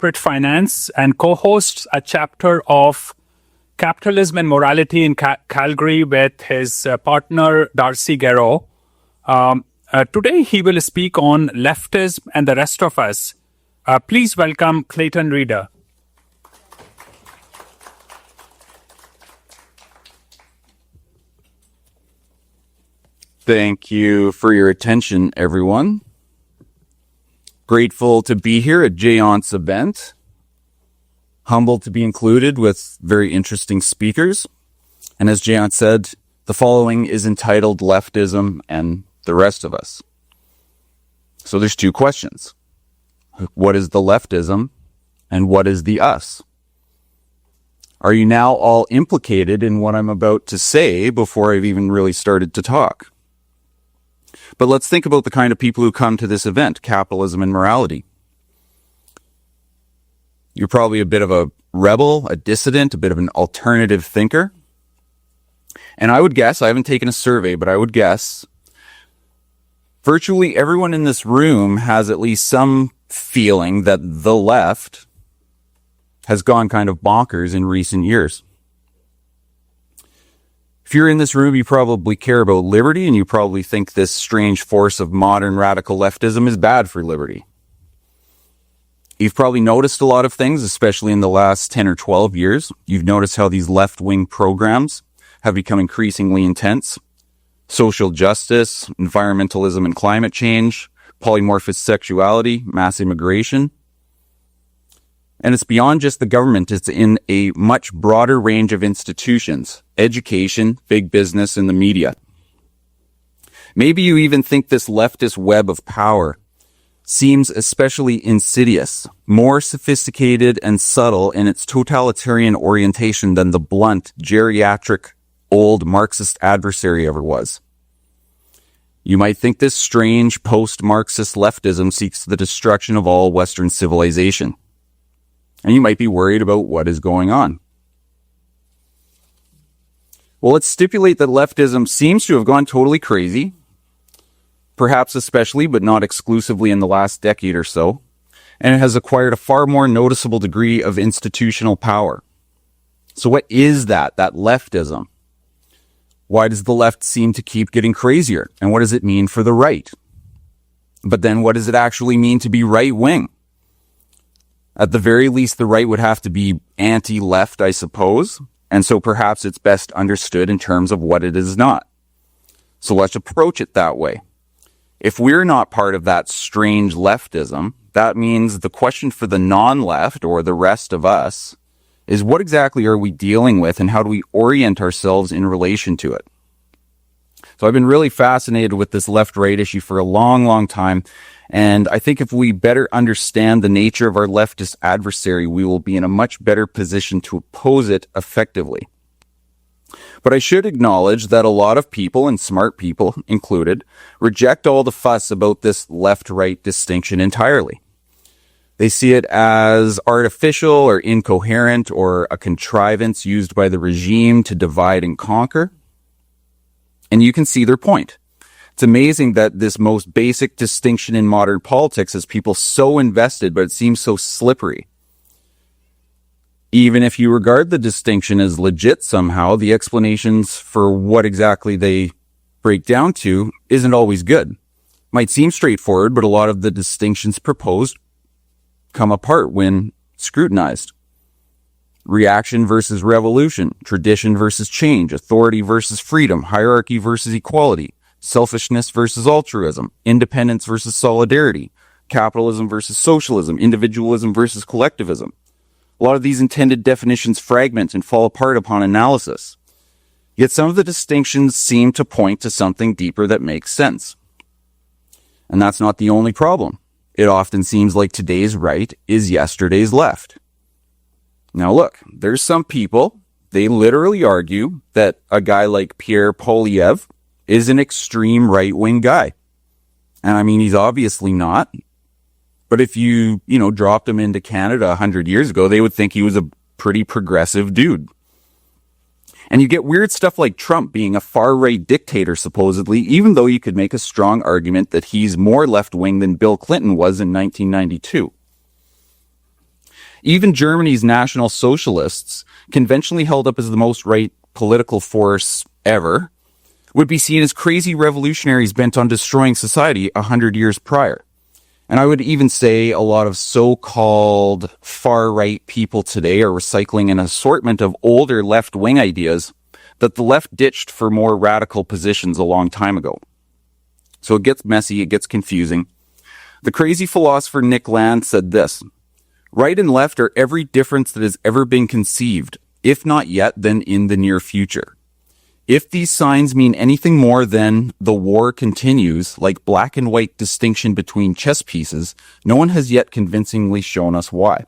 corporate finance and co-hosts a chapter of Capitalism Morality in Calgary with his partner, Darcy Garreau. Today, he will speak on leftism and the rest of us. Please welcome Clayton Reeder. Thank you for your attention, everyone. Grateful to be here at Jayant's event. Humbled to be included with very interesting speakers. And as Jayant said, the following is entitled Leftism and the Rest of Us. So there's two questions. What is the leftism and what is the us? Are you now all implicated in what I'm about to say before I've even really started to talk? But let's think about the kind of people who come to this event, Capitalism and Morality. You're probably a bit of a rebel, a dissident, a bit of an alternative thinker. And I would guess, I haven't taken a survey, but I would guess virtually everyone in this room has at least some feeling that the left has gone kind of bonkers in recent years. If you're in this room, you probably care about liberty, and you probably think this strange force of modern radical leftism is bad for liberty. You've probably noticed a lot of things, especially in the last 10 or 12 years. You've noticed how these left-wing programs have become increasingly intense. Social justice, environmentalism and climate change, polymorphous sexuality, mass immigration. And it's beyond just the government. It's in a much broader range of institutions, education, big business, and the media. Maybe you even think this leftist web of power seems especially insidious, more sophisticated and subtle in its totalitarian orientation than the blunt, geriatric, old Marxist adversary ever was. You might think this strange post-Marxist leftism seeks the destruction of all Western civilization. And you might be worried about what is going on. Well, let's stipulate that leftism seems to have gone totally crazy, perhaps especially, but not exclusively in the last decade or so, and it has acquired a far more noticeable degree of institutional power. So what is that leftism? Why does the left seem to keep getting crazier? And what does it mean for the right? But then what does it actually mean to be right-wing? At the very least, the right would have to be anti-left, I suppose. And so perhaps it's best understood in terms of what it is not. So let's approach it that way. If we're not part of that strange leftism, that means the question for the non-left or the rest of us is what exactly are we dealing with and how do we orient ourselves in relation to it? So I've been really fascinated with this left-right issue for a long, long time. And I think if we better understand the nature of our leftist adversary, we will be in a much better position to oppose it effectively. But I should acknowledge that a lot of people, and smart people included, reject all the fuss about this left-right distinction entirely. They see it as artificial or incoherent or a contrivance used by the regime to divide and conquer. And you can see their point. It's amazing that this most basic distinction in modern politics has people so invested, but it seems so slippery. Even if you regard the distinction as legit somehow, the explanations for what exactly they break down to isn't always good. Might seem straightforward, but a lot of the distinctions proposed come apart when scrutinized. Reaction versus revolution, tradition versus change, authority versus freedom, hierarchy versus equality, selfishness versus altruism, independence versus solidarity, capitalism versus socialism, individualism versus collectivism. A lot of these intended definitions fragment and fall apart upon analysis. Yet some of the distinctions seem to point to something deeper that makes sense. And that's not the only problem. It often seems like today's right is yesterday's left. Now look, there's some people, they literally argue that a guy like Pierre Poilievre is an extreme right-wing guy. And I mean, he's obviously not. But if you dropped him into Canada 100 years ago, they would think he was a pretty progressive dude. And you get weird stuff like Trump being a far-right dictator, supposedly, even though you could make a strong argument that he's more left-wing than Bill Clinton was in 1992. Even Germany's National Socialists, conventionally held up as the most right political force ever, would be seen as crazy revolutionaries bent on destroying society 100 years prior. And I would even say a lot of so-called far-right people today are recycling an assortment of older left-wing ideas that the left ditched for more radical positions a long time ago. So it gets messy, it gets confusing. The crazy philosopher Nick Land said this: right and left are every difference that has ever been conceived, if not yet, then in the near future. If these signs mean anything more than the war continues, like black and white distinction between chess pieces, no one has yet convincingly shown us why.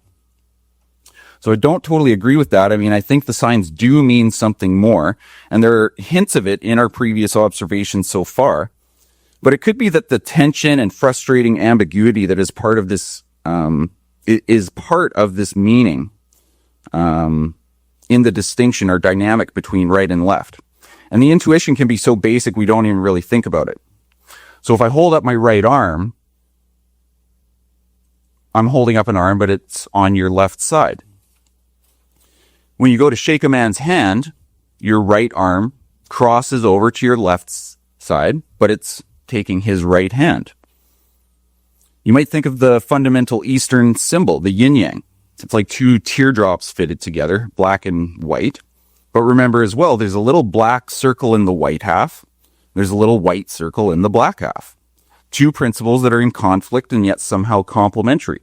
So I don't totally agree with that. I mean, I think the signs do mean something more, and there are hints of it in our previous observations so far. But it could be that the tension and frustrating ambiguity that is part of this, is part of this meaning, in the distinction or dynamic between right and left. And the intuition can be so basic we don't even really think about it. So if I hold up my right arm, I'm holding up an arm, but it's on your left side. When you go to shake a man's hand, your right arm crosses over to your left side, but it's taking his right hand. You might think of the fundamental Eastern symbol, the yin-yang. It's like two teardrops fitted together, black and white. But remember as well, there's a little black circle in the white half. There's a little white circle in the black half. Two principles that are in conflict and yet somehow complementary.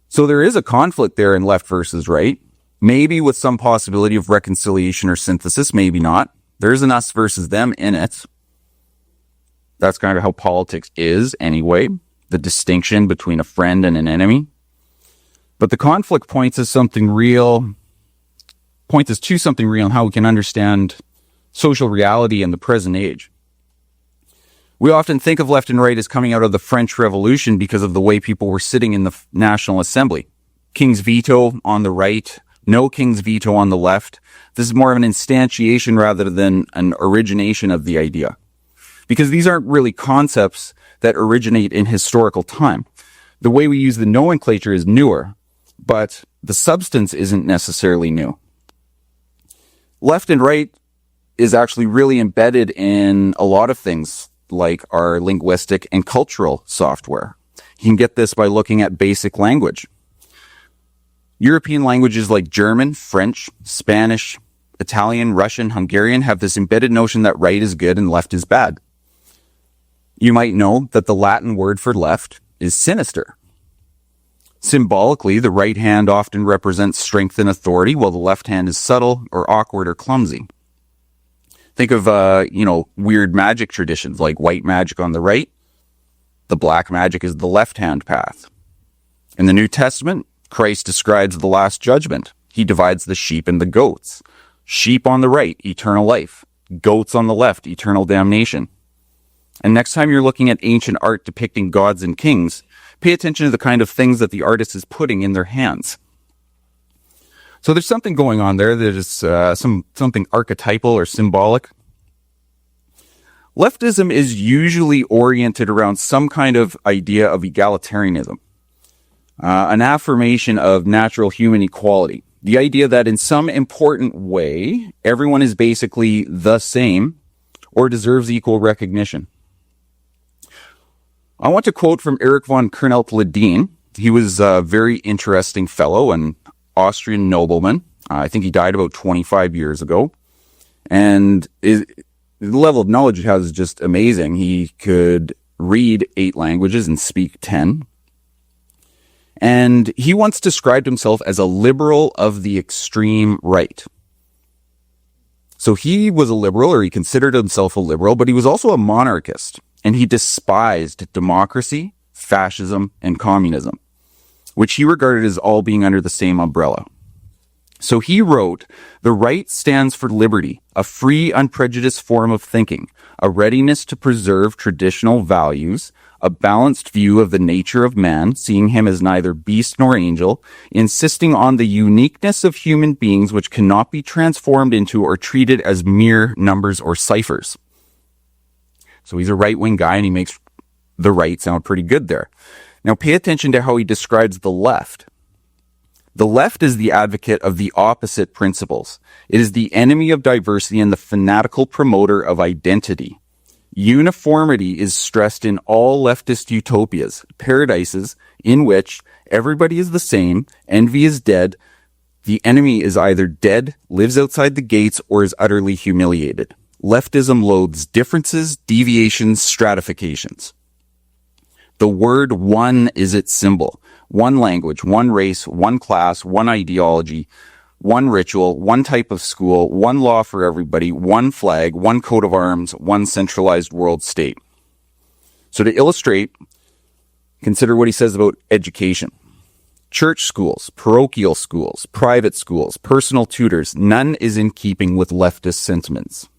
So there is a conflict there in left versus right. Maybe with some possibility of reconciliation or synthesis, maybe not. There's an us versus them in it. That's kind of how politics is anyway. The distinction between a friend and an enemy. But the conflict points us to something real and how we can understand social reality in the present age. We often think of left and right as coming out of the French Revolution because of the way people were sitting in the National Assembly. King's veto on the right, no king's veto on the left. This is more of an instantiation rather than an origination of the idea. Because these aren't really concepts that originate in historical time. The way we use the nomenclature is newer, but the substance isn't necessarily new. Left and right is actually really embedded in a lot of things like our linguistic and cultural software. You can get this by looking at basic language. European languages like German, French, Spanish, Italian, Russian, Hungarian have this embedded notion that right is good and left is bad. You might know that the Latin word for left is sinister. Symbolically, the right hand often represents strength and authority, while the left hand is subtle or awkward or clumsy. Think of, weird magic traditions like white magic on the right. The black magic is the left-hand path. In the New Testament, Christ describes the last judgment. He divides the sheep and the goats. Sheep on the right, eternal life. Goats on the left, eternal damnation. And next time you're looking at ancient art depicting gods and kings, pay attention to the kind of things that the artist is putting in their hands. So there's something going on there that is something archetypal or symbolic. Leftism is usually oriented around some kind of idea of egalitarianism, an affirmation of natural human equality. The idea that in some important way, everyone is basically the same or deserves equal recognition. I want to quote from Erich von Kernelt-Ledeen. He was a very interesting fellow, an Austrian nobleman. I think he died about 25 years ago. And the level of knowledge he has is just amazing. He could read 8 languages and speak 10. And he once described himself as a liberal of the extreme right. So he was a liberal, or he considered himself a liberal, but he was also a monarchist. And he despised democracy, fascism, and communism, which he regarded as all being under the same umbrella. So he wrote, "The right stands for liberty, a free, unprejudiced form of thinking, a readiness to preserve traditional values, a balanced view of the nature of man, seeing him as neither beast nor angel, insisting on the uniqueness of human beings which cannot be transformed into or treated as mere numbers or ciphers." So he's a right-wing guy, and he makes the right sound pretty good there. Now pay attention to how he describes the left. The left is the advocate of the opposite principles. It is the enemy of diversity and the fanatical promoter of identity. Uniformity is stressed in all leftist utopias, paradises in which everybody is the same, envy is dead, the enemy is either dead, lives outside the gates, or is utterly humiliated. Leftism loathes differences, deviations, stratifications. The word one is its symbol. One language, one race, one class, one ideology, one ritual, one type of school, one law for everybody, one flag, one coat of arms, one centralized world state. So to illustrate, consider what he says about education. Church schools, parochial schools, private schools, personal tutors, none is in keeping with leftist sentiments.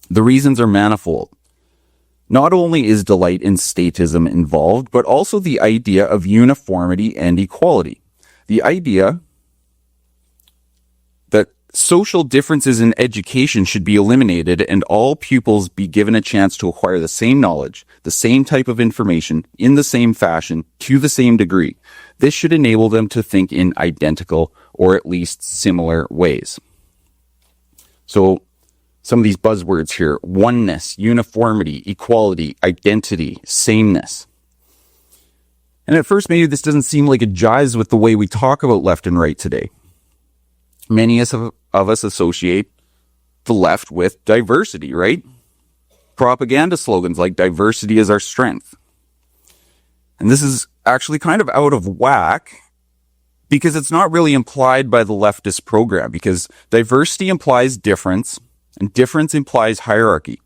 The reasons are manifold. Not only is delight in statism involved, but also the idea of uniformity and equality. The idea that social differences in education should be eliminated and all pupils be given a chance to acquire the same knowledge, the same type of information, in the same fashion, to the same degree. This should enable them to think in identical or at least similar ways. So, some of these buzzwords here: oneness, uniformity, equality, identity, sameness. And at first, maybe this doesn't seem like it jives with the way we talk about left and right today. Many of us associate the left with diversity, right? Propaganda slogans like diversity is our strength. And this is actually kind of out of whack because it's not really implied by the leftist program, because diversity implies difference, and difference implies hierarchy.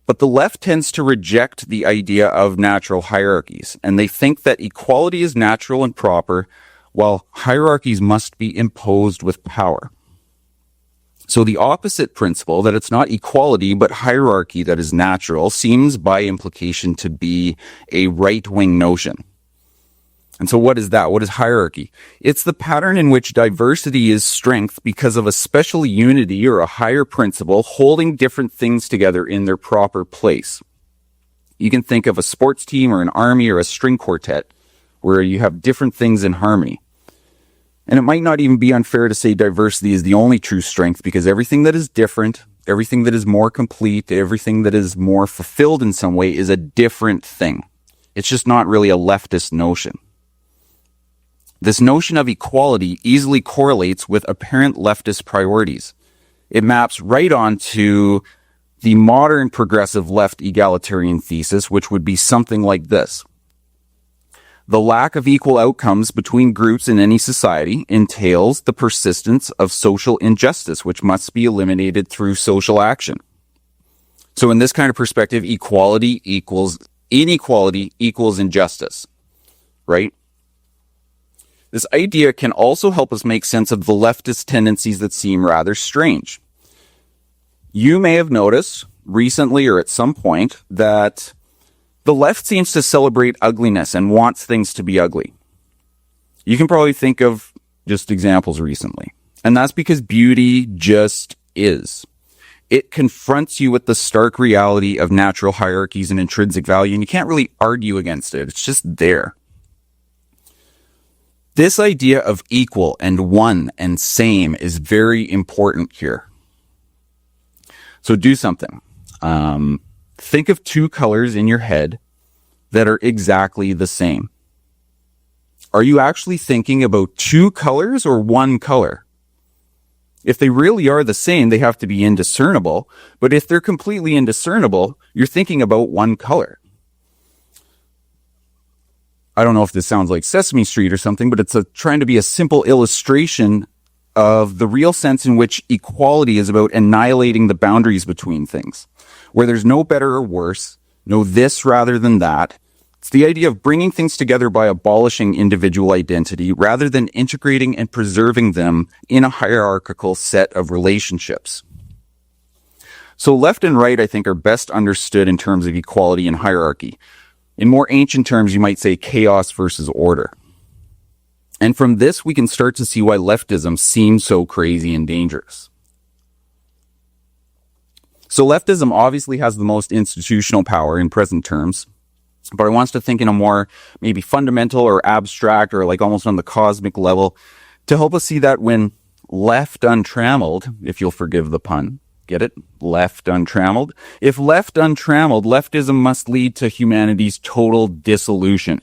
But the left tends to reject the idea of natural hierarchies, and they think that equality is natural and proper, while hierarchies must be imposed with power. So the opposite principle, that it's not equality but hierarchy that is natural, seems by implication to be a right-wing notion. And so what is that? What is hierarchy? It's the pattern in which diversity is strength because of a special unity or a higher principle holding different things together in their proper place. You can think of a sports team or an army or a string quartet where you have different things in harmony. And it might not even be unfair to say diversity is the only true strength, because everything that is different, everything that is more complete, everything that is more fulfilled in some way is a different thing. It's just not really a leftist notion. This notion of equality easily correlates with apparent leftist priorities. It maps right onto the modern progressive left egalitarian thesis, which would be something like this. The lack of equal outcomes between groups in any society entails the persistence of social injustice, which must be eliminated through social action. So in this kind of perspective, inequality equals injustice, right? This idea can also help us make sense of the leftist tendencies that seem rather strange. You may have noticed recently or at some point that the left seems to celebrate ugliness and wants things to be ugly. You can probably think of just examples recently. And that's because beauty just is. It confronts you with the stark reality of natural hierarchies and intrinsic value, and you can't really argue against it. It's just there. This idea of equal and one and same is very important here. So do something. Think of two colors in your head that are exactly the same. Are you actually thinking about two colors or one color? If they really are the same, they have to be indiscernible. But if they're completely indiscernible, you're thinking about one color. I don't know if this sounds like Sesame Street or something, but it's trying to be a simple illustration of the real sense in which equality is about annihilating the boundaries between things, where there's no better or worse, no this rather than that. It's the idea of bringing things together by abolishing individual identity rather than integrating and preserving them in a hierarchical set of relationships. So left and right, I think, are best understood in terms of equality and hierarchy. In more ancient terms, you might say chaos versus order. And from this, we can start to see why leftism seems so crazy and dangerous. So leftism obviously has the most institutional power in present terms. but I want us to think in a more maybe fundamental or abstract or like almost on the cosmic level to help us see that when left untrammeled, if you'll forgive the pun, get it? Left untrammeled. If left untrammeled, leftism must lead to humanity's total dissolution.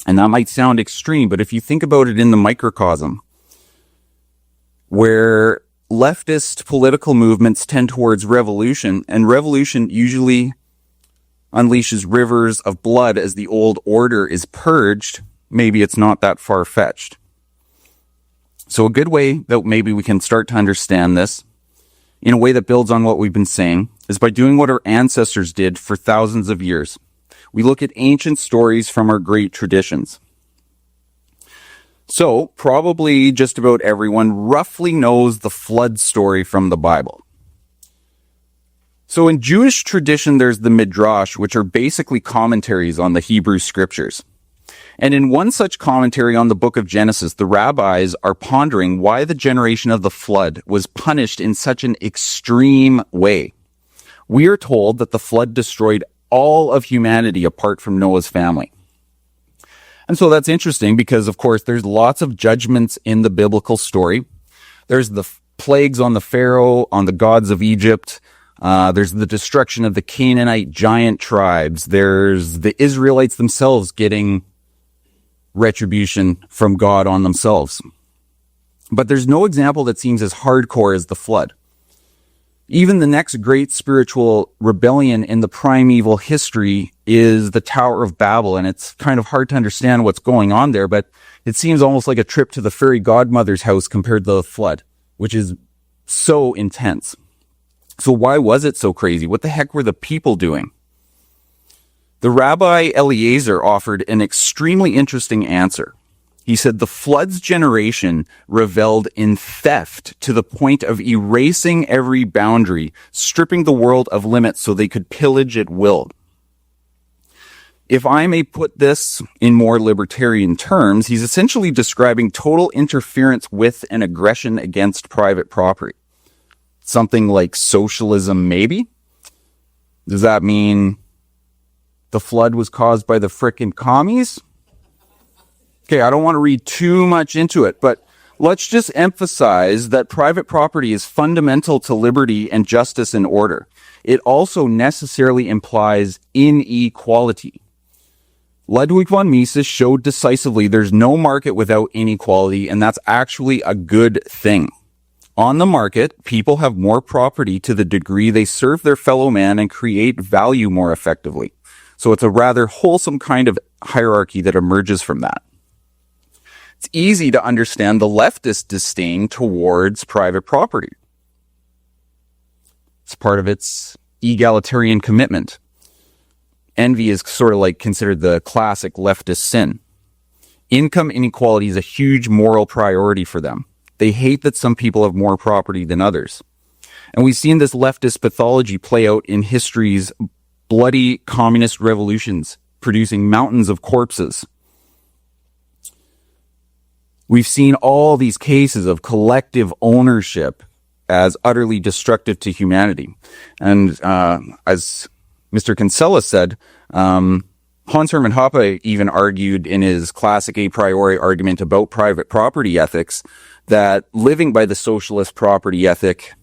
And that might sound extreme, but if you think about it in the microcosm, where leftist political movements tend towards revolution, and revolution usually unleashes rivers of blood as the old order is purged, maybe it's not that far-fetched. So a good way that maybe we can start to understand this in a way that builds on what we've been saying is by doing what our ancestors did for thousands of years. We look at ancient stories from our great traditions. So probably just about everyone roughly knows the flood story from the Bible. So in Jewish tradition, there's the Midrash, which are basically commentaries on the Hebrew scriptures. And in one such commentary on the book of Genesis, the rabbis are pondering why the generation of the flood was punished in such an extreme way. We are told that the flood destroyed all of humanity apart from Noah's family. And so that's interesting because, of course, there's lots of judgments in the biblical story. There's the plagues on the Pharaoh, on the gods of Egypt. There's the destruction of the Canaanite giant tribes. There's the Israelites themselves getting retribution from God on themselves. But there's no example that seems as hardcore as the flood. Even the next great spiritual rebellion in the primeval history is the Tower of Babel, and it's kind of hard to understand what's going on there, but it seems almost like a trip to the fairy godmother's house compared to the flood, which is so intense. So why was it so crazy? What the heck were the people doing? The Rabbi Eliezer offered an extremely interesting answer. He said the flood's generation reveled in theft to the point of erasing every boundary, stripping the world of limits so they could pillage at will. If I may put this in more libertarian terms, he's essentially describing total interference with and aggression against private property. Something like socialism, maybe? Does that mean the flood was caused by the frickin' commies? Okay, I don't want to read too much into it, but let's just emphasize that private property is fundamental to liberty and justice and order. It also necessarily implies inequality. Ludwig von Mises showed decisively there's no market without inequality, and that's actually a good thing. On the market, people have more property to the degree they serve their fellow man and create value more effectively. So it's a rather wholesome kind of hierarchy that emerges from that. It's easy to understand the leftist disdain towards private property. It's part of its egalitarian commitment. Envy is sort of like considered the classic leftist sin. Income inequality is a huge moral priority for them. They hate that some people have more property than others. And we've seen this leftist pathology play out in history's bloody communist revolutions, producing mountains of corpses. We've seen all these cases of collective ownership as utterly destructive to humanity. And as Mr. Kinsella said, Hans Hermann Hoppe even argued in his classic a priori argument about private property ethics that living by the socialist property ethic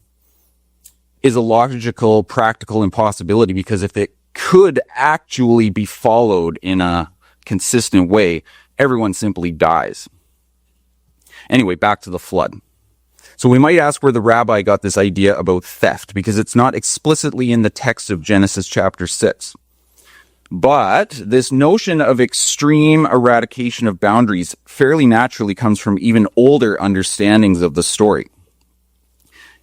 is a logical, practical impossibility, because if it could actually be followed in a consistent way, everyone simply dies. Anyway, back to the flood. So we might ask where the rabbi got this idea about theft, because it's not explicitly in the text of Genesis chapter 6. But this notion of extreme eradication of boundaries fairly naturally comes from even older understandings of the story.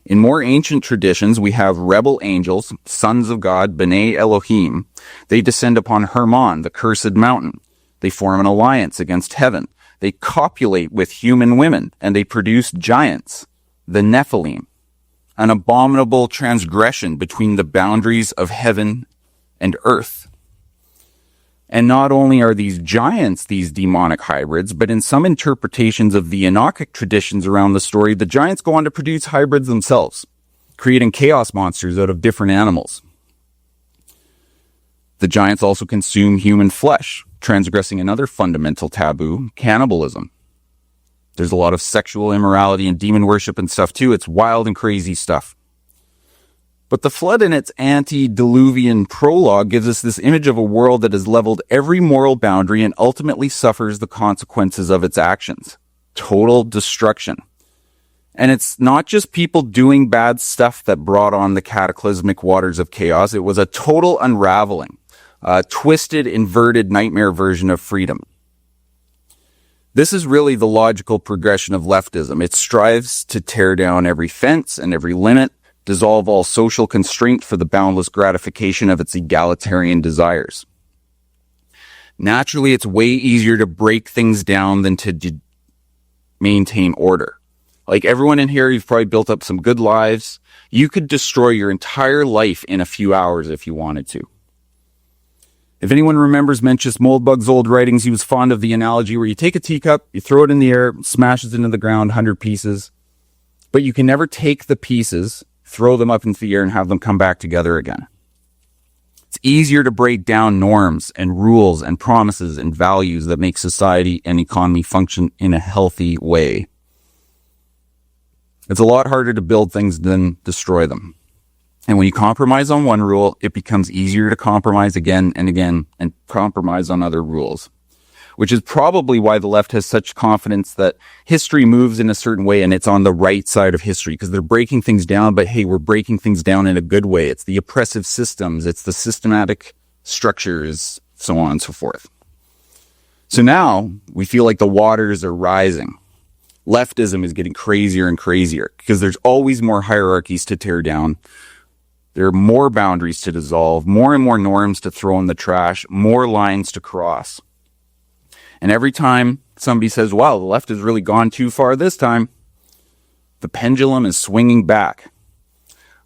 In more ancient traditions, we have rebel angels, sons of God, B'nai Elohim. They descend upon Hermon, the cursed mountain. They form an alliance against heaven. They copulate with human women, and they produce giants, the Nephilim, an abominable transgression between the boundaries of heaven and earth. And not only are these giants these demonic hybrids, but in some interpretations of the Enochic traditions around the story, the giants go on to produce hybrids themselves, creating chaos monsters out of different animals. The giants also consume human flesh, transgressing another fundamental taboo, cannibalism. There's a lot of sexual immorality and demon worship and stuff too. It's wild and crazy stuff. But the flood in its antediluvian prologue gives us this image of a world that has leveled every moral boundary and ultimately suffers the consequences of its actions. Total destruction. And it's not just people doing bad stuff that brought on the cataclysmic waters of chaos. It was a total unraveling, a twisted, inverted nightmare version of freedom. This is really the logical progression of leftism. It strives to tear down every fence and every limit, dissolve all social constraint for the boundless gratification of its egalitarian desires. Naturally, it's way easier to break things down than to maintain order. Like everyone in here, you've probably built up some good lives. You could destroy your entire life in a few hours if you wanted to. If anyone remembers Mencius Moldbug's old writings, he was fond of the analogy where you take a teacup, you throw it in the air, smashes into the ground, 100 pieces, but you can never take the pieces, throw them up into the air, and have them come back together again. It's easier to break down norms and rules and promises and values that make society and economy function in a healthy way. It's a lot harder to build things than destroy them. And when you compromise on one rule, it becomes easier to compromise again and again and compromise on other rules, which is probably why the left has such confidence that history moves in a certain way and it's on the right side of history, because they're breaking things down, but hey, we're breaking things down in a good way. It's the oppressive systems, it's the systematic structures, so on and so forth. So now we feel like the waters are rising. Leftism is getting crazier and crazier because there's always more hierarchies to tear down. There are more boundaries to dissolve, more and more norms to throw in the trash, more lines to cross. And every time somebody says, wow, the left has really gone too far this time, the pendulum is swinging back.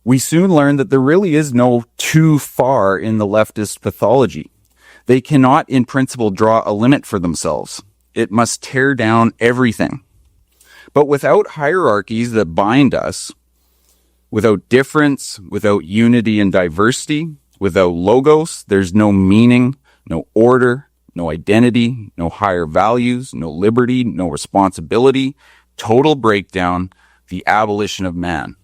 We soon learn that there really is no too far in the leftist pathology. They cannot, in principle, draw a limit for themselves. It must tear down everything. But without hierarchies that bind us, without difference, without unity and diversity, without logos, there's no meaning, no order, no identity, no higher values, no liberty, no responsibility, total breakdown, the abolition of man.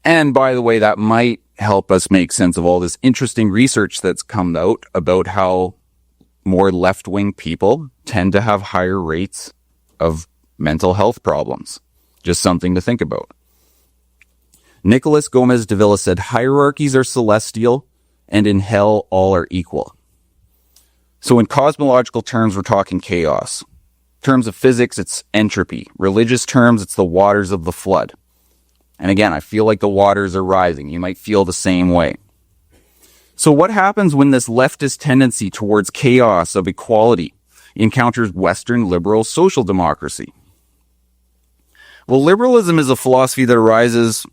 And by the way, that might help us make sense of all this interesting research that's come out about how more left-wing people tend to have higher rates of mental health problems. Just something to think about. Nicolas Gomez de Villa said, hierarchies are celestial, and in hell all are equal. So in cosmological terms, we're talking chaos. In terms of physics, it's entropy. Religious terms, it's the waters of the flood. And again, I feel like the waters are rising. You might feel the same way. So what happens when this leftist tendency towards chaos of equality encounters Western liberal social democracy? Well, liberalism is a philosophy that arises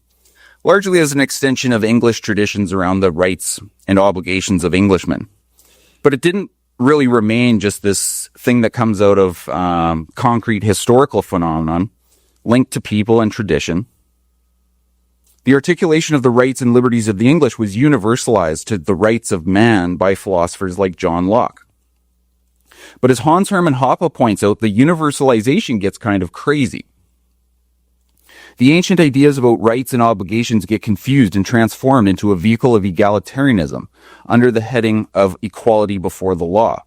largely as an extension of English traditions around the rights and obligations of Englishmen. But it didn't really remain just this thing that comes out of concrete historical phenomenon linked to people and tradition. The articulation of the rights and liberties of the English was universalized to the rights of man by philosophers like John Locke. But as Hans Hermann Hoppe points out, the universalization gets kind of crazy. The ancient ideas about rights and obligations get confused and transformed into a vehicle of egalitarianism under the heading of equality before the law.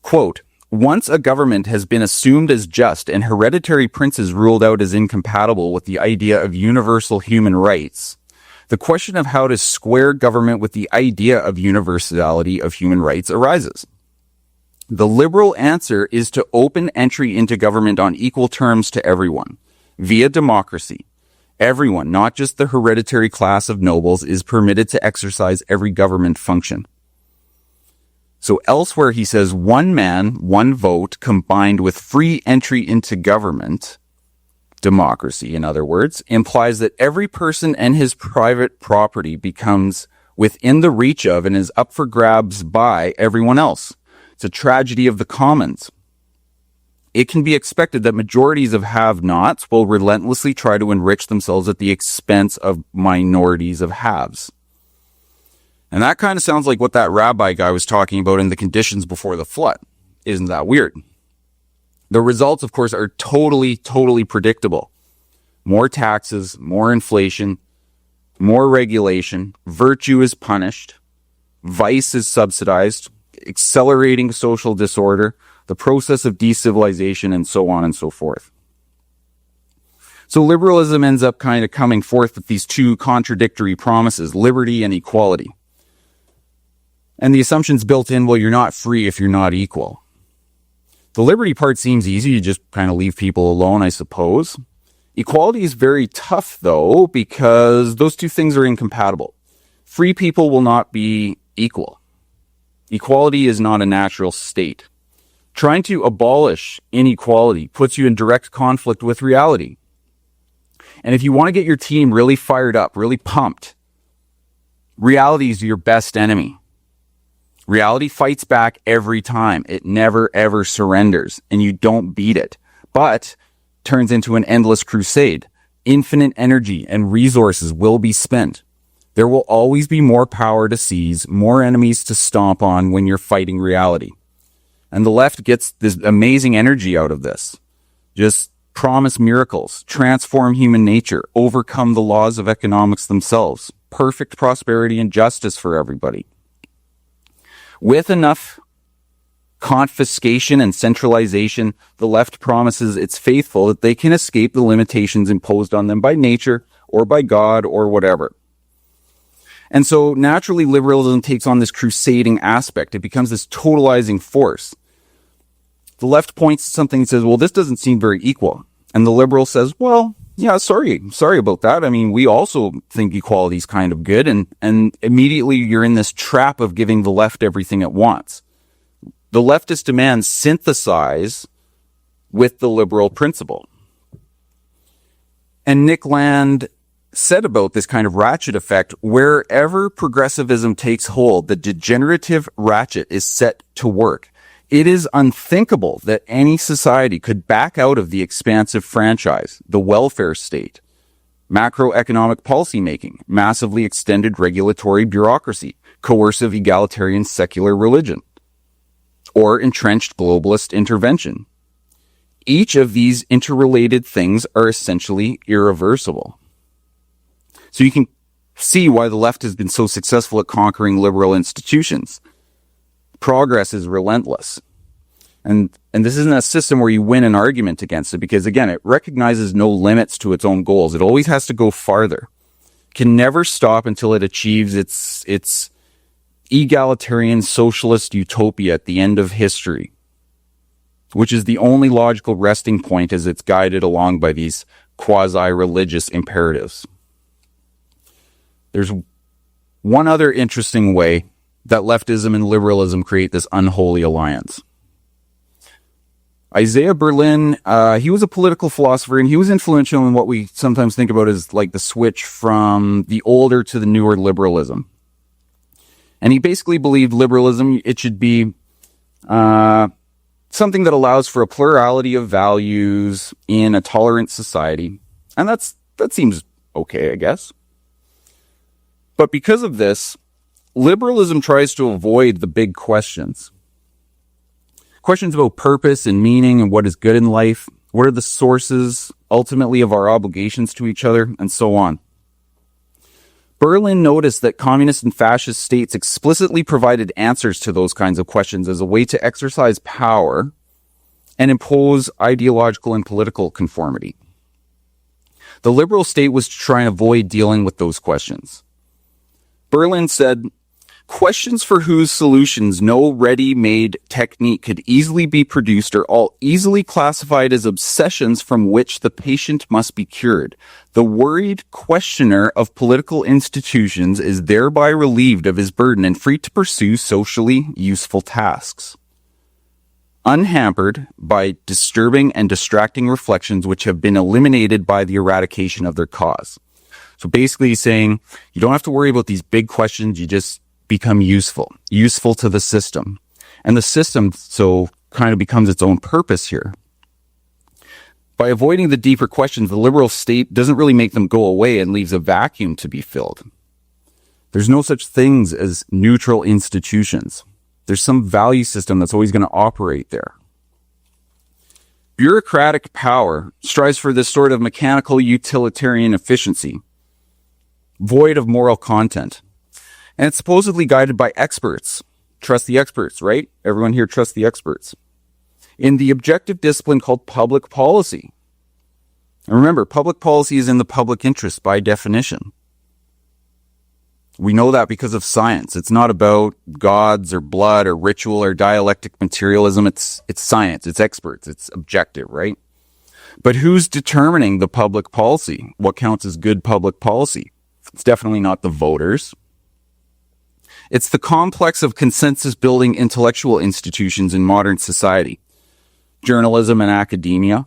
Quote, once a government has been assumed as just and hereditary princes ruled out as incompatible with the idea of universal human rights, the question of how to square government with the idea of universality of human rights arises. The liberal answer is to open entry into government on equal terms to everyone. Via democracy, everyone, not just the hereditary class of nobles, is permitted to exercise every government function. So elsewhere he says one man, one vote, combined with free entry into government, democracy in other words, implies that every person and his private property becomes within the reach of and is up for grabs by everyone else. It's a tragedy of the commons. It can be expected that majorities of have-nots will relentlessly try to enrich themselves at the expense of minorities of haves. And that kind of sounds like what that rabbi guy was talking about in the conditions before the flood. Isn't that weird? The results, of course, are totally predictable. More taxes, more inflation, more regulation, virtue is punished, vice is subsidized, accelerating social disorder, the process of decivilization, and so on and so forth. So liberalism ends up kind of coming forth with these two contradictory promises, liberty and equality. And the assumption's built in, well, you're not free if you're not equal. The liberty part seems easy. You just kind of leave people alone, I suppose. Equality is very tough, though, because those two things are incompatible. Free people will not be equal. Equality is not a natural state. Trying to abolish inequality puts you in direct conflict with reality. And if you want to get your team really fired up, really pumped, reality is your best enemy. Reality fights back every time. It never, ever surrenders, and you don't beat it, but turns into an endless crusade. Infinite energy and resources will be spent. There will always be more power to seize, more enemies to stomp on when you're fighting reality. And the left gets this amazing energy out of this. Just promise miracles, transform human nature, overcome the laws of economics themselves, perfect prosperity and justice for everybody. With enough confiscation and centralization, the left promises its faithful that they can escape the limitations imposed on them by nature or by God or whatever. And so naturally liberalism takes on this crusading aspect. It becomes this totalizing force. The left points to something and says, well, this doesn't seem very equal. And the liberal says, well, yeah, sorry about that. I mean, we also think equality is kind of good. And immediately you're in this trap of giving the left everything it wants. The leftist demands synthesize with the liberal principle. And Nick Land said about this kind of ratchet effect, wherever progressivism takes hold, the degenerative ratchet is set to work. It is unthinkable that any society could back out of the expansive franchise, the welfare state, macroeconomic policymaking, massively extended regulatory bureaucracy, coercive egalitarian secular religion, or entrenched globalist intervention. Each of these interrelated things are essentially irreversible. So you can see why the left has been so successful at conquering liberal institutions. Progress is relentless. And this isn't a system where you win an argument against it because, again, it recognizes no limits to its own goals. It always has to go farther. Can never stop until it achieves its egalitarian socialist utopia at the end of history, which is the only logical resting point as it's guided along by these quasi-religious imperatives. There's one other interesting way that leftism and liberalism create this unholy alliance. Isaiah Berlin, he was a political philosopher, and he was influential in what we sometimes think about as like the switch from the older to the newer liberalism. And he basically believed liberalism, it should be something that allows for a plurality of values in a tolerant society. And that seems okay, I guess. But because of this, liberalism tries to avoid the big questions. Questions about purpose and meaning and what is good in life, what are the sources, ultimately, of our obligations to each other, and so on. Berlin noticed that communist and fascist states explicitly provided answers to those kinds of questions as a way to exercise power and impose ideological and political conformity. The liberal state was to try and avoid dealing with those questions. Berlin said, questions for whose solutions no ready-made technique could easily be produced are all easily classified as obsessions from which the patient must be cured. The worried questioner of political institutions is thereby relieved of his burden and free to pursue socially useful tasks, unhampered by disturbing and distracting reflections which have been eliminated by the eradication of their cause. So basically he's saying, you don't have to worry about these big questions, you just become useful to the system. And the system so kind of becomes its own purpose here. By avoiding the deeper questions, the liberal state doesn't really make them go away and leaves a vacuum to be filled. There's no such things as neutral institutions. There's some value system that's always going to operate there. Bureaucratic power strives for this sort of mechanical utilitarian efficiency, void of moral content. And it's supposedly guided by experts. Trust the experts, right? Everyone here trusts the experts. In the objective discipline called public policy. And remember, public policy is in the public interest by definition. We know that because of science. It's not about gods or blood or ritual or dialectic materialism. It's science. It's experts. It's objective, right? But who's determining the public policy? What counts as good public policy? It's definitely not the voters. It's the complex of consensus-building intellectual institutions in modern society. Journalism and academia,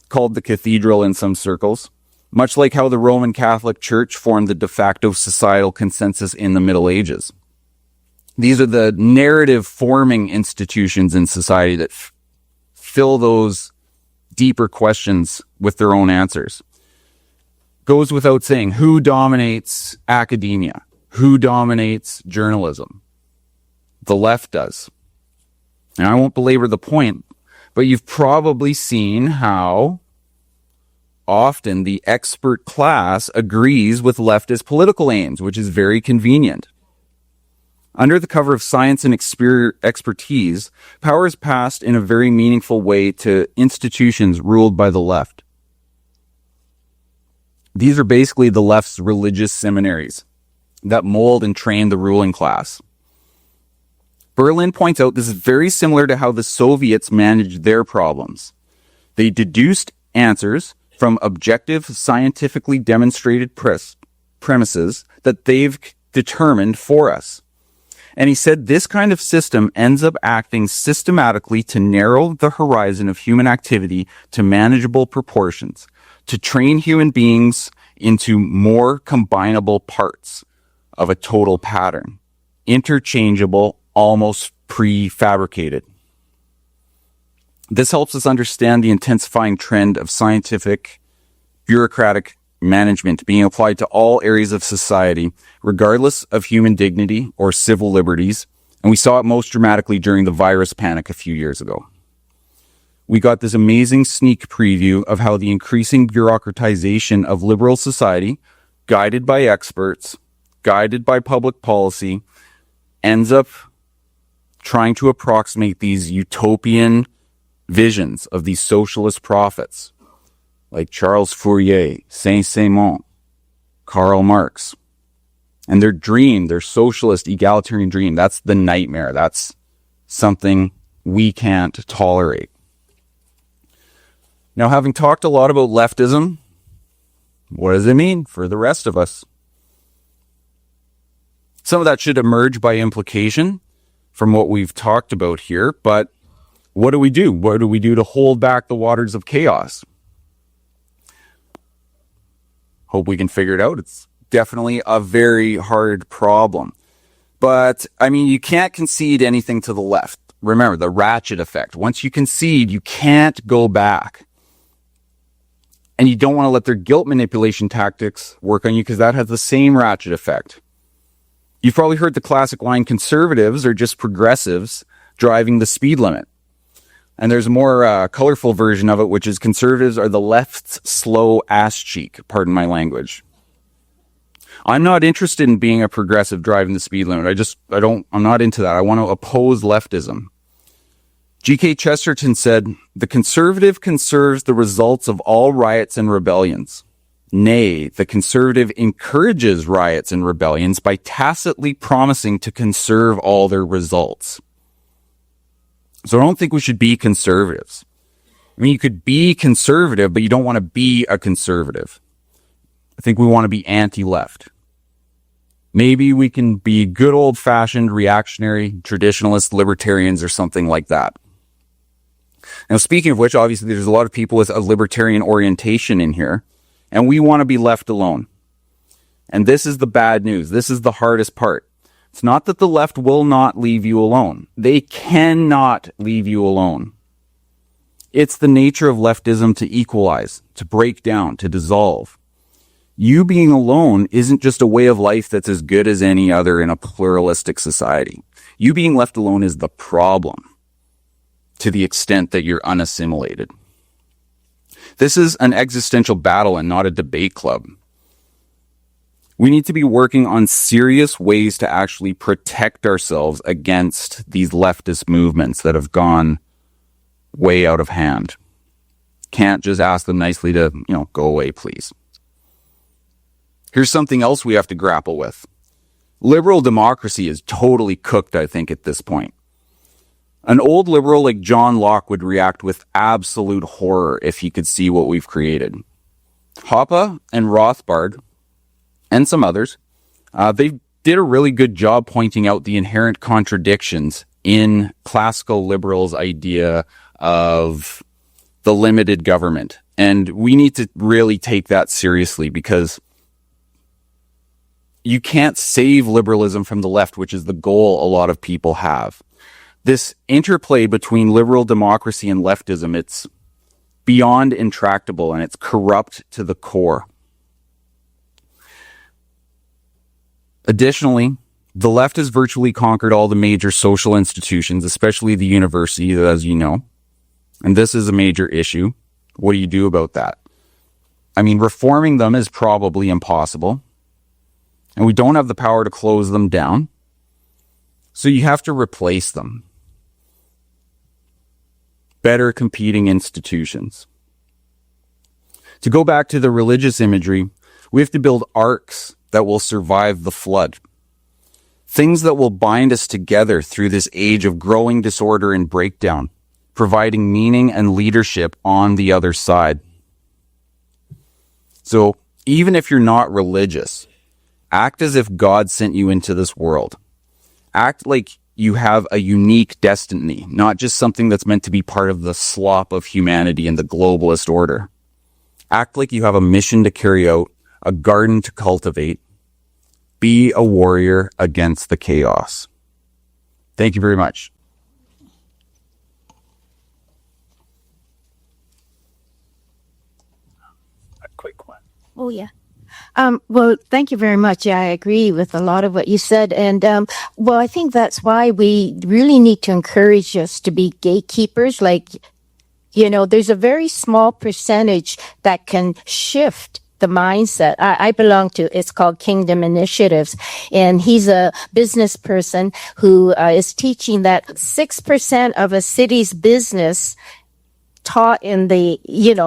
called the cathedral in some circles, much like how the Roman Catholic Church formed the de facto societal consensus in the Middle Ages. These are the narrative-forming institutions in society that fill those deeper questions with their own answers. Goes without saying, who dominates academia? Who dominates journalism? The left does. And I won't belabor the point, but you've probably seen how often the expert class agrees with leftist political aims, which is very convenient. Under the cover of science and expertise, power is passed in a very meaningful way to institutions ruled by the left. These are basically the left's religious seminaries that mold and train the ruling class. Berlin points out this is very similar to how the Soviets managed their problems. They deduced answers from objective, scientifically demonstrated premises that they've determined for us. And he said this kind of system ends up acting systematically to narrow the horizon of human activity to manageable proportions, to train human beings into more combinable parts of a total pattern, interchangeable, almost prefabricated. This helps us understand the intensifying trend of scientific, bureaucratic management being applied to all areas of society, regardless of human dignity or civil liberties, and we saw it most dramatically during the virus panic a few years ago. We got this amazing sneak preview of how the increasing bureaucratization of liberal society, guided by experts, guided by public policy, ends up trying to approximate these utopian visions of these socialist prophets like Charles Fourier, Saint-Simon, Karl Marx. And their dream, their socialist egalitarian dream, that's the nightmare. That's something we can't tolerate. Now, having talked a lot about leftism, what does it mean for the rest of us? Some of that should emerge by implication from what we've talked about here, but what do we do? What do we do to hold back the waters of chaos? Hope we can figure it out. It's definitely a very hard problem. But, I mean, you can't concede anything to the left. Remember, the ratchet effect. Once you concede, you can't go back. And you don't want to let their guilt manipulation tactics work on you because that has the same ratchet effect. You've probably heard the classic line, conservatives are just progressives driving the speed limit. And there's a more colorful version of it, which is conservatives are the left's slow ass cheek. Pardon my language. I'm not interested in being a progressive driving the speed limit. I'm not into that. I want to oppose leftism. G.K. Chesterton said, the conservative conserves the results of all riots and rebellions. Nay, the conservative encourages riots and rebellions by tacitly promising to conserve all their results. So I don't think we should be conservatives. I mean, you could be conservative, but you don't want to be a conservative. I think we want to be anti-left. Maybe we can be good old-fashioned reactionary traditionalist libertarians or something like that. Now, speaking of which, obviously there's a lot of people with a libertarian orientation in here, and we want to be left alone. And this is the bad news. This is the hardest part. It's not that the left will not leave you alone. They cannot leave you alone. It's the nature of leftism to equalize, to break down, to dissolve. You being alone isn't just a way of life that's as good as any other in a pluralistic society. You being left alone is the problem, to the extent that you're unassimilated. This is an existential battle and not a debate club. We need to be working on serious ways to actually protect ourselves against these leftist movements that have gone way out of hand. Can't just ask them nicely to, go away, please. Here's something else we have to grapple with. Liberal democracy is totally cooked, I think, at this point. An old liberal like John Locke would react with absolute horror if he could see what we've created. Hoppe and Rothbard and some others, they did a really good job pointing out the inherent contradictions in classical liberals' idea of the limited government. And we need to really take that seriously, because you can't save liberalism from the left, which is the goal a lot of people have. This interplay between liberal democracy and leftism, it's beyond intractable, and it's corrupt to the core. Additionally, the left has virtually conquered all the major social institutions, especially the universities, as you know. And this is a major issue. What do you do about that? I mean, reforming them is probably impossible, and we don't have the power to close them down. So you have to replace them. Better competing institutions. To go back to the religious imagery, we have to build arcs that will survive the flood. Things that will bind us together through this age of growing disorder and breakdown, providing meaning and leadership on the other side. So even if you're not religious, act as if God sent you into this world. Act like you have a unique destiny, not just something that's meant to be part of the slop of humanity and the globalist order. Act like you have a mission to carry out, a garden to cultivate. Be a warrior against the chaos. Thank you very much. A quick one. Oh, yeah. Well, thank you very much. Yeah, I agree with a lot of what you said. And, well, I think that's why we really need to encourage us to be gatekeepers. Like, there's a very small percentage that can shift the mindset. I belong to, it's called Kingdom Initiatives. And he's a business person who is teaching that 6% of a city's business taught in the,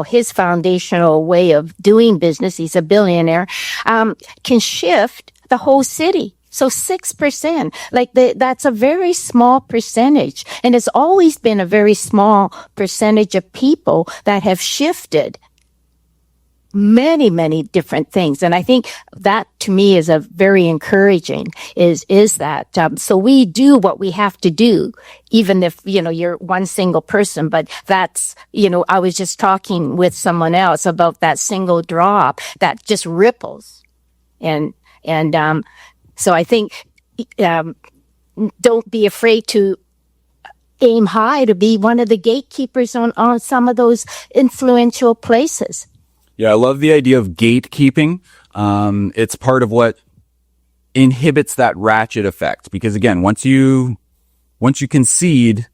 his foundational way of doing business, he's a billionaire, can shift the whole city. So 6%, that's a very small percentage. And it's always been a very small percentage of people that have shifted many, many different things. And I think that to me is a very encouraging is that, so we do what we have to do, even if, you're one single person, but that's, I was just talking with someone else about that single drop that just ripples. And so I think, don't be afraid to aim high to be one of the gatekeepers on some of those influential places. Yeah, I love the idea of gatekeeping. It's part of what inhibits that ratchet effect, because again, once you concede,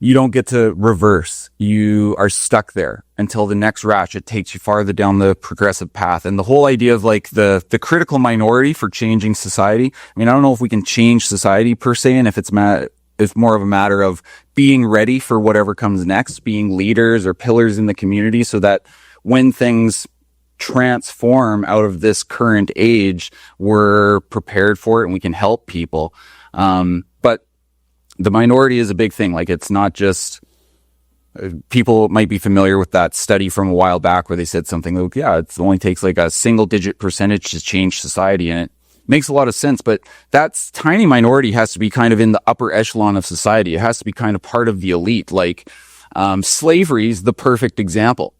you don't get to reverse. You are stuck there until the next ratchet takes you farther down the progressive path. And the whole idea of the critical minority for changing society. I mean, I don't know if we can change society per se, and if it's more of a matter of being ready for whatever comes next, being leaders or pillars in the community, so that when things transform out of this current age, we're prepared for it and we can help people. But the minority is a big thing. It's not just, people might be familiar with that study from a while back where they said something like, yeah, it only takes a single digit percentage to change society. And it makes a lot of sense, but that tiny minority has to be kind of in the upper echelon of society. It has to be kind of part of the elite. Slavery is the perfect example.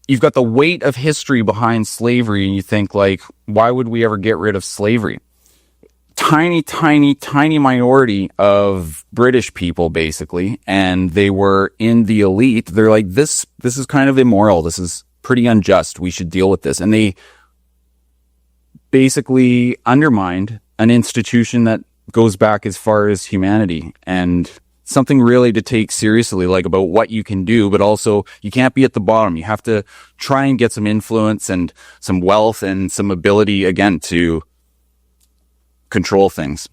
You've got the weight of history behind slavery, and you think, why would we ever get rid of slavery? Tiny, tiny, tiny minority of British people, basically, and they were in the elite. They're like, this is kind of immoral. This is pretty unjust. We should deal with this. And they basically undermined an institution that goes back as far as humanity, and something really to take seriously, like about what you can do, but also you can't be at the bottom. You have to try and get some influence and some wealth and some ability, again, to control things.